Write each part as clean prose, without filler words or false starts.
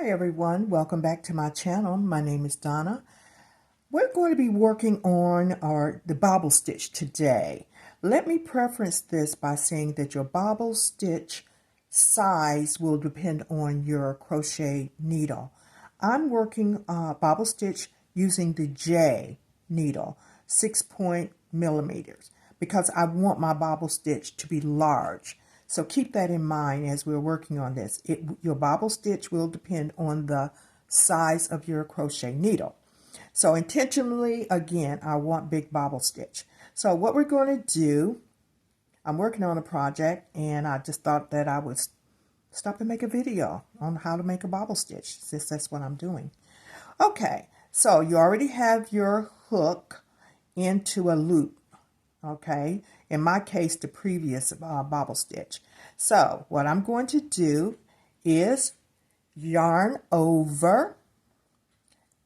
Hi everyone, welcome back to my channel. My name is Donna. We're going to be working on the bobble stitch today. Let me preference this by saying that your bobble stitch size will depend on your crochet needle. I'm working bobble stitch using the J needle, 6 millimeters, because I want my bobble stitch to be large. So keep that in mind as we're working on this. Your bobble stitch will depend on the size of your crochet needle. So intentionally, again, I want big bobble stitch. So what we're going to do, I'm working on a project and I just thought that I would stop and make a video on how to make a bobble stitch, since that's what I'm doing. Okay, so you already have your hook into a loop. Okay, in my case, the previous bobble stitch. So what I'm going to do is yarn over,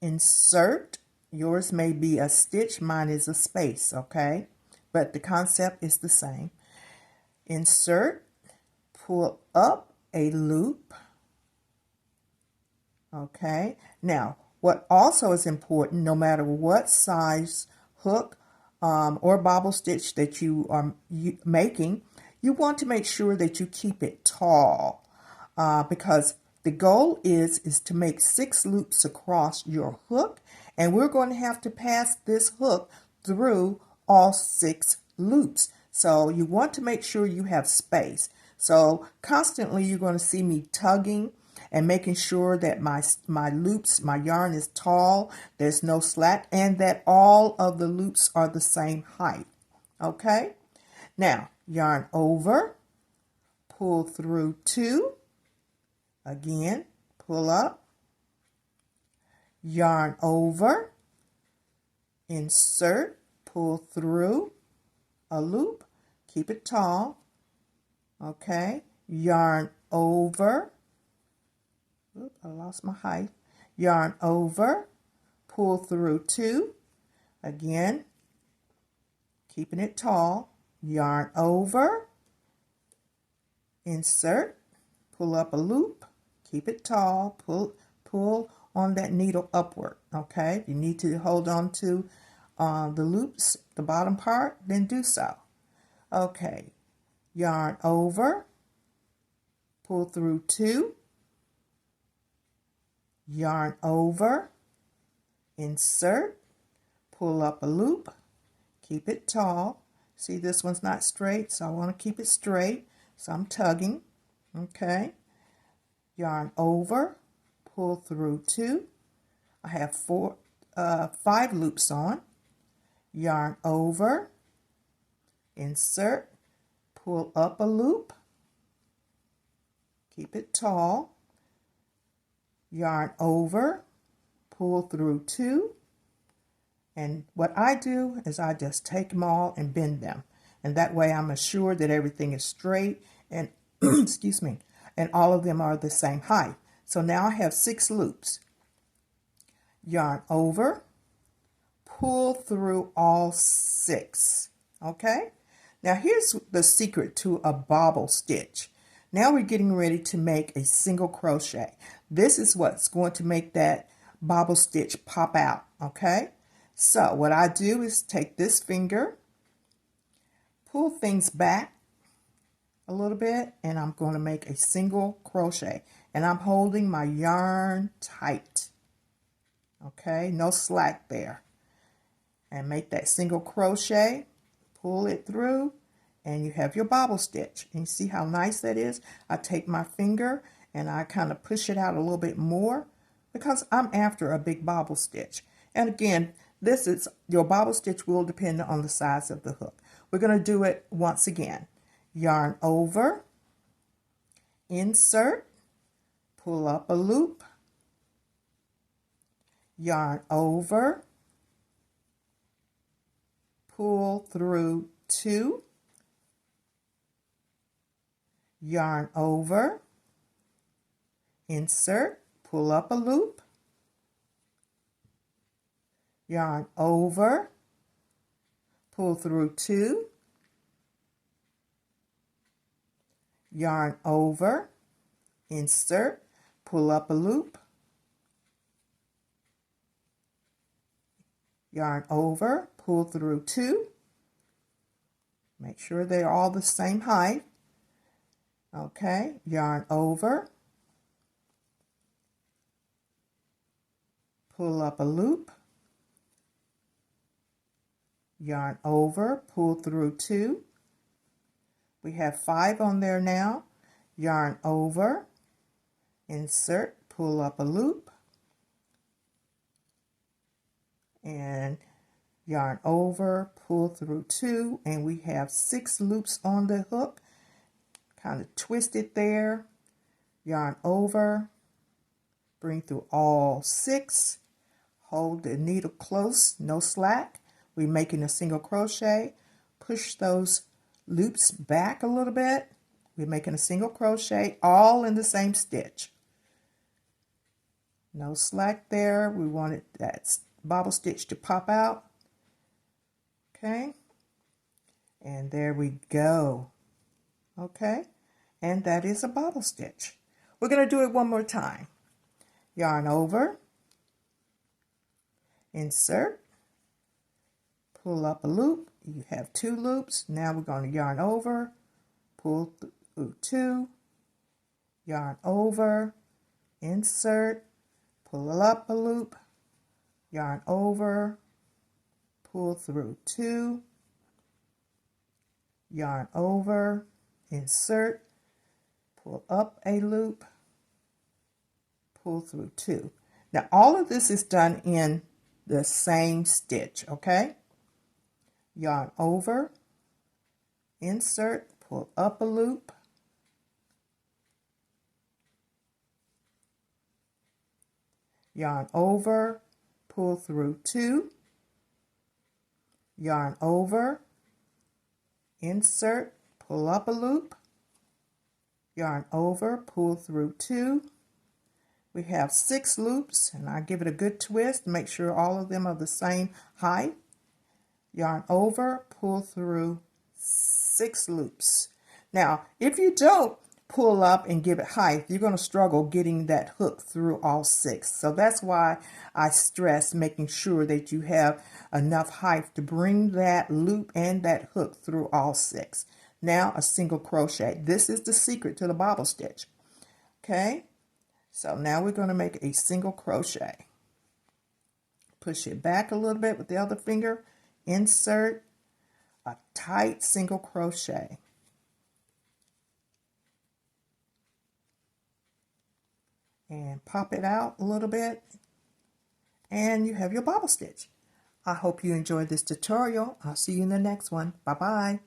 insert. Yours may be a stitch, mine is a space, okay? But the concept is the same. Insert, pull up a loop. Okay, now what also is important, no matter what size hook or bobble stitch that you are making, you want to make sure that you keep it tall because the goal is to make 6 loops across your hook, and we're going to have to pass this hook through all 6 loops. So you want to make sure you have space. So constantly you're going to see me tugging and making sure that my loops, my yarn is tall, there's no slack, and that all of the loops are the same height. Okay? Now, yarn over, pull through 2, again, pull up, yarn over, insert, pull through a loop, keep it tall, okay, yarn over, oops, I lost my height. Yarn over, pull through 2, again, keeping it tall, yarn over, insert, pull up a loop, keep it tall, pull on that needle upward, okay? You need to hold on to the loops, the bottom part, then do so. Okay, yarn over, pull through 2, yarn over, insert, pull up a loop, keep it tall. See, this one's not straight, so I want to keep it straight, so I'm tugging. Okay, yarn over, pull through 2. I have 5 loops on. Yarn over, insert, pull up a loop, keep it tall, yarn over, pull through 2, and what I do is I just take them all and bend them, and that way I'm assured that everything is straight and excuse me, and all of them are the same height. So now I have 6 loops. Yarn over, pull through all 6. Okay, now here's the secret to a bobble stitch. Now we're getting ready to make a single crochet. This is what's going to make that bobble stitch pop out, okay? So what I do is take this finger, pull things back a little bit, and I'm going to make a single crochet. And I'm holding my yarn tight, okay? No slack there. And make that single crochet, pull it through, and you have your bobble stitch. And you see how nice that is? I take my finger and I kind of push it out a little bit more because I'm after a big bobble stitch. And again, this is your bobble stitch will depend on the size of the hook. We're going to do it once again. Yarn over, insert, pull up a loop, yarn over, pull through 2, yarn over, insert, pull up a loop, yarn over, pull through 2, yarn over, insert, pull up a loop, yarn over, pull through 2. Make sure they're all the same height. Okay, yarn over, pull up a loop, yarn over, pull through 2. We have 5 on there now. Yarn over, insert, pull up a loop, and yarn over, pull through 2, and we have 6 loops on the hook. Kind of twist it there, yarn over, bring through all 6, hold the needle close, no slack. We're making a single crochet, push those loops back a little bit. We're making a single crochet all in the same stitch. No slack there. We wanted that bobble stitch to pop out. Okay, and there we go. Okay, and that is a bobble stitch. We're going to do it one more time. Yarn over, insert, pull up a loop. You have 2 loops. Now we're going to yarn over, pull through 2, yarn over, insert, pull up a loop, yarn over, pull through 2, yarn over, insert, pull up a loop, pull through 2. Now all of this is done in the same stitch, okay? Yarn over, insert, pull up a loop, yarn over, pull through 2, yarn over, insert, pull up a loop, yarn over, pull through 2. We have 6 loops, and I give it a good twist, make sure all of them are the same height. Yarn over, pull through 6 loops. Now, if you don't pull up and give it height, you're going to struggle getting that hook through all 6. So that's why I stress making sure that you have enough height to bring that loop and that hook through all 6. Now a single crochet. This is the secret to the bobble stitch. Okay, so now we're going to make a single crochet. Push it back a little bit with the other finger. Insert a tight single crochet. And pop it out a little bit. And you have your bobble stitch. I hope you enjoyed this tutorial. I'll see you in the next one. Bye-bye.